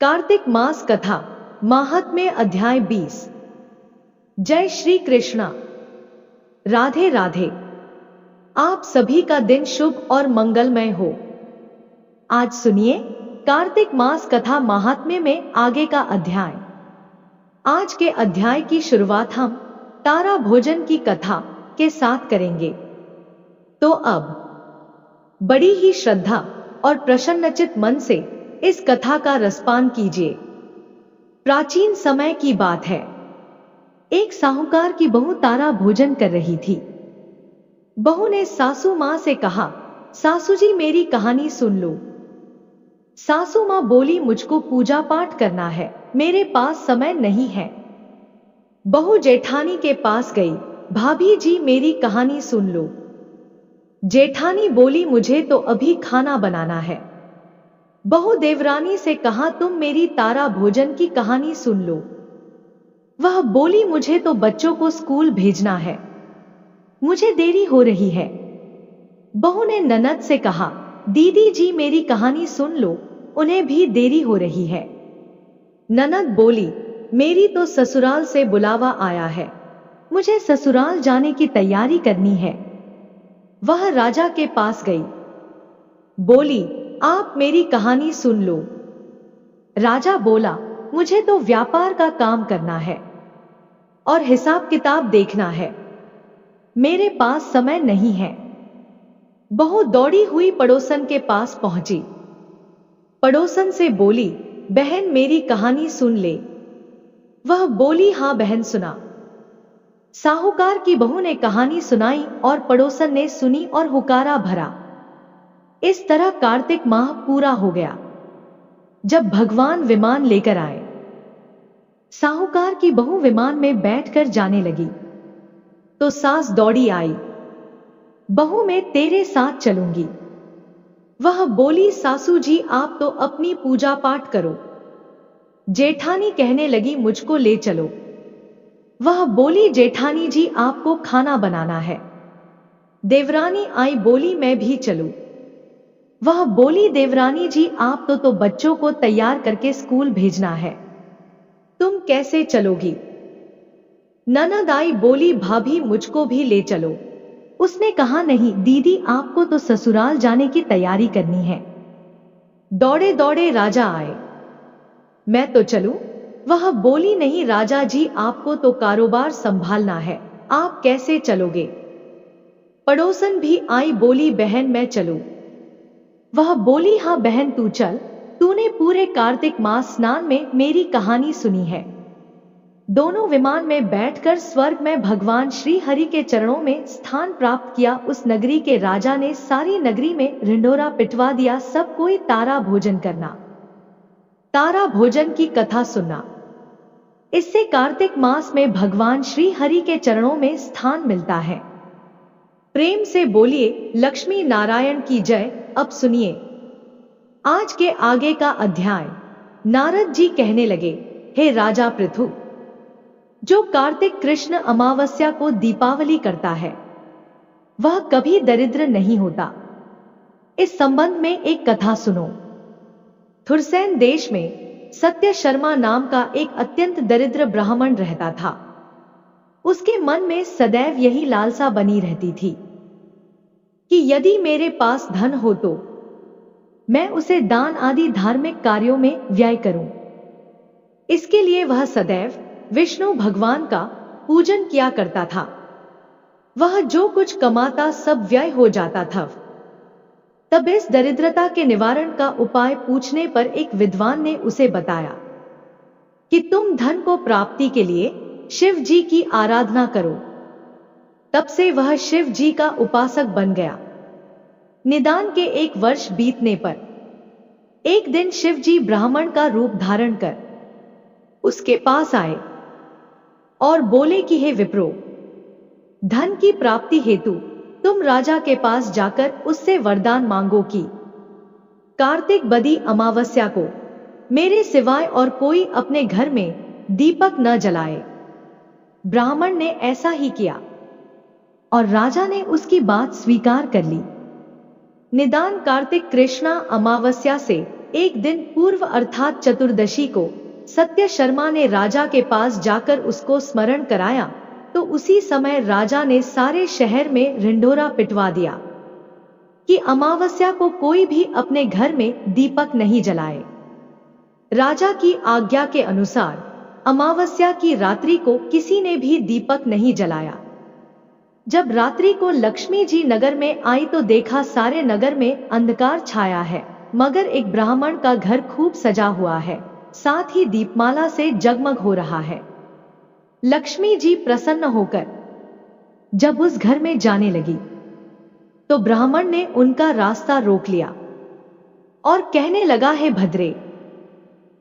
कार्तिक मास कथा माहात्म्य अध्याय 20। जय श्री कृष्णा। राधे राधे। आप सभी का दिन शुभ और मंगलमय हो। आज सुनिए कार्तिक मास कथा माहात्म्य में आगे का अध्याय। आज के अध्याय की शुरुआत हम तारा भोजन की कथा के साथ करेंगे। तो अब बड़ी ही श्रद्धा और प्रसन्नचित मन से इस कथा का रसपान कीजिए। प्राचीन समय की बात है। एक साहूकार की बहू तारा भोजन कर रही थी। बहू ने सासू मां से कहा, सासू जी मेरी कहानी सुन लो। सासू मां बोली, मुझको पूजा पाठ करना है, मेरे पास समय नहीं है। बहू जेठानी के पास गई, भाभी जी मेरी कहानी सुन लो। जेठानी बोली, मुझे तो अभी खाना बनाना है। बहू देवरानी से कहा, तुम मेरी तारा भोजन की कहानी सुन लो। वह बोली, मुझे तो बच्चों को स्कूल भेजना है, मुझे देरी हो रही है। बहू ने ननद से कहा, दीदी जी मेरी कहानी सुन लो, उन्हें भी देरी हो रही है। ननद बोली, मेरी तो ससुराल से बुलावा आया है, मुझे ससुराल जाने की तैयारी करनी है। वह राजा के पास गई, बोली, आप मेरी कहानी सुन लो। राजा बोला, मुझे तो व्यापार का काम करना है और हिसाब किताब देखना है, मेरे पास समय नहीं है। बहू दौड़ी हुई पड़ोसन के पास पहुंची। पड़ोसन से बोली, बहन मेरी कहानी सुन ले। वह बोली, हां बहन सुना। साहूकार की बहू ने कहानी सुनाई और पड़ोसन ने सुनी और हुकारा भरा। इस तरह कार्तिक माह पूरा हो गया। जब भगवान विमान लेकर आए, साहूकार की बहू विमान में बैठकर जाने लगी तो सास दौड़ी आई, बहू मैं तेरे साथ चलूंगी। वह बोली, सासू जी आप तो अपनी पूजा पाठ करो। जेठानी कहने लगी, मुझको ले चलो। वह बोली, जेठानी जी आपको खाना बनाना है। देवरानी आई, बोली मैं भी चलूं। वह बोली, देवरानी जी आप तो बच्चों को तैयार करके स्कूल भेजना है, तुम कैसे चलोगी? ननद आई, बोली, भाभी मुझको भी ले चलो। उसने कहा, नहीं दीदी आपको तो ससुराल जाने की तैयारी करनी है। दौड़े दौड़े राजा आए, मैं तो चलूं? वह बोली, नहीं राजा जी आपको तो कारोबार संभालना है, आप कैसे चलोगे? पड़ोसन भी आई, बोली, बहन मैं चलूं। वह बोली, हां बहन तू चल, तूने पूरे कार्तिक मास स्नान में मेरी कहानी सुनी है। दोनों विमान में बैठकर स्वर्ग में भगवान श्री हरि के चरणों में स्थान प्राप्त किया। उस नगरी के राजा ने सारी नगरी में ढिंढोरा पिटवा दिया, सब कोई तारा भोजन करना, तारा भोजन की कथा सुनना। इससे कार्तिक मास में भगवान श्री हरि के चरणों में स्थान मिलता है। प्रेम से बोलिए लक्ष्मी नारायण की जय। अब सुनिए आज के आगे का अध्याय। नारद जी कहने लगे, हे राजा पृथु, जो कार्तिक कृष्ण अमावस्या को दीपावली करता है वह कभी दरिद्र नहीं होता। इस संबंध में एक कथा सुनो। थुरसैन देश में सत्य शर्मा नाम का एक अत्यंत दरिद्र ब्राह्मण रहता था। उसके मन में सदैव यही लालसा बनी रहती थी कि यदि मेरे पास धन हो तो मैं उसे दान आदि धार्मिक कार्यों में व्यय करूं। इसके लिए वह सदैव विष्णु भगवान का पूजन किया करता था। वह जो कुछ कमाता सब व्यय हो जाता था। तब इस दरिद्रता के निवारण का उपाय पूछने पर एक विद्वान ने उसे बताया कि तुम धन को प्राप्ति के लिए शिव जी की आराधना करो। तब से वह शिव जी का उपासक बन गया। निदान के 1 वर्ष बीतने पर एक दिन शिव जी ब्राह्मण का रूप धारण कर उसके पास आए और बोले कि हे विप्रो, धन की प्राप्ति हेतु तुम राजा के पास जाकर उससे वरदान मांगो कि कार्तिक बदी अमावस्या को मेरे सिवाय और कोई अपने घर में दीपक न जलाए। ब्राह्मण ने ऐसा ही किया और राजा ने उसकी बात स्वीकार कर ली। निदान कार्तिक कृष्णा अमावस्या से एक दिन पूर्व अर्थात चतुर्दशी को सत्य शर्मा ने राजा के पास जाकर उसको स्मरण कराया, तो उसी समय राजा ने सारे शहर में ढिंढोरा पिटवा दिया कि अमावस्या को कोई भी अपने घर में दीपक नहीं जलाए। राजा की आज्ञा के अनुसार अमावस्या की रात्रि को किसी ने भी दीपक नहीं जलाया। जब रात्रि को लक्ष्मी जी नगर में आई तो देखा सारे नगर में अंधकार छाया है, मगर एक ब्राह्मण का घर खूब सजा हुआ है, साथ ही दीपमाला से जगमग हो रहा है। लक्ष्मी जी प्रसन्न होकर जब उस घर में जाने लगी तो ब्राह्मण ने उनका रास्ता रोक लिया और कहने लगा, है भद्रे,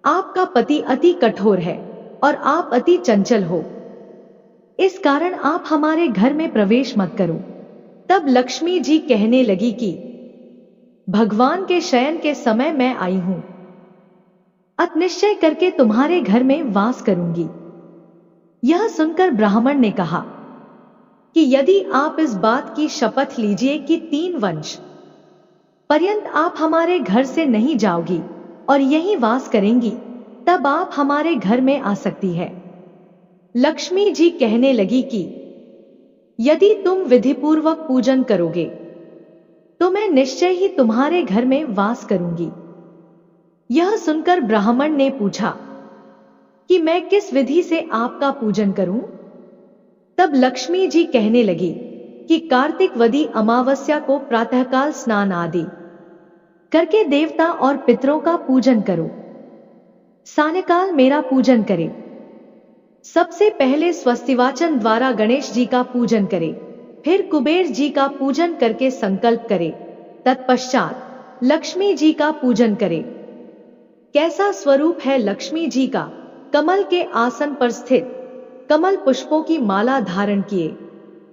आपका पति अति कठोर है और आप अति चंचल हो, इस कारण आप हमारे घर में प्रवेश मत करो। तब लक्ष्मी जी कहने लगी कि भगवान के शयन के समय मैं आई हूं, अत निश्चय करके तुम्हारे घर में वास करूंगी। यह सुनकर ब्राह्मण ने कहा कि यदि आप इस बात की शपथ लीजिए कि 3 वर्ष पर्यंत आप हमारे घर से नहीं जाओगी और यहीं वास करेंगी, तब आप हमारे घर में आ सकती है। लक्ष्मी जी कहने लगी कि यदि तुम विधिपूर्वक पूजन करोगे तो मैं निश्चय ही तुम्हारे घर में वास करूंगी। यह सुनकर ब्राह्मण ने पूछा कि मैं किस विधि से आपका पूजन करूं? तब लक्ष्मी जी कहने लगी कि कार्तिक वदी अमावस्या को प्रातःकाल स्नान आदि करके देवता और पितरों का पूजन करो, सायंकाल मेरा पूजन करे। सबसे पहले स्वस्तिवाचन द्वारा गणेश जी का पूजन करे, फिर कुबेर जी का पूजन करके संकल्प करे, तत्पश्चात लक्ष्मी जी का पूजन करे। कैसा स्वरूप है लक्ष्मी जी का? कमल के आसन पर स्थित, कमल पुष्पों की माला धारण किए,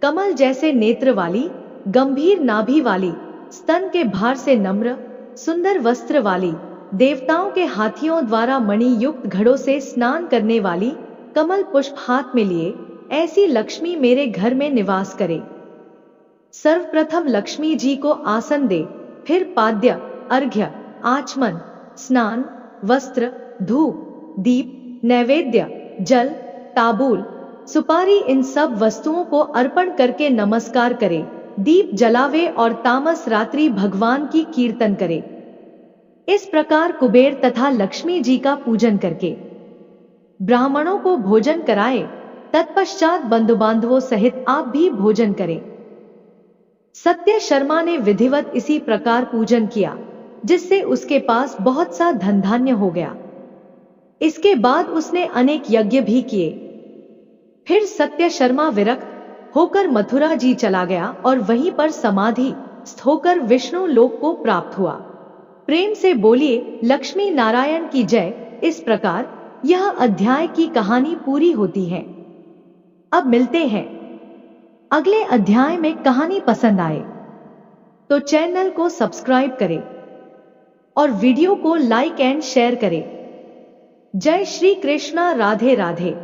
कमल जैसे नेत्र वाली, गंभीर नाभि वाली, स्तन के भार से नम्र सुंदर वस्त्र वाली, देवताओं के हाथियों द्वारा मणि युक्त घड़ों से स्नान करने वाली, कमल पुष्प हाथ में लिए, ऐसी लक्ष्मी मेरे घर में निवास करे। सर्वप्रथम लक्ष्मी जी को आसन दे, फिर पाद्य, अर्घ्य, आचमन, स्नान, वस्त्र, धूप, दीप, नैवेद्य, जल, तांबूल, सुपारी इन सब वस्तुओं को अर्पण करके नमस्कार करे, दीप जलावे और तामस रात्रि भगवान की कीर्तन करे। इस प्रकार कुबेर तथा लक्ष्मी जी का पूजन करके ब्राह्मणों को भोजन कराए, तत्पश्चात बंधु बांधवों सहित आप भी भोजन करें। सत्य शर्मा ने विधिवत इसी प्रकार पूजन किया, जिससे उसके पास बहुत सा धन धान्य हो गया। इसके बाद उसने अनेक यज्ञ भी किए। फिर सत्य शर्मा विरक्त होकर मथुरा जी चला गया और वहीं पर समाधिस्थ होकर विष्णु लोक को प्राप्त हुआ। प्रेम से बोलिए लक्ष्मी नारायण की जय। इस प्रकार यह अध्याय की कहानी पूरी होती है। अब मिलते हैं अगले अध्याय में। कहानी पसंद आए तो चैनल को सब्सक्राइब करें और वीडियो को लाइक एंड शेयर करें। जय श्री कृष्णा। राधे राधे।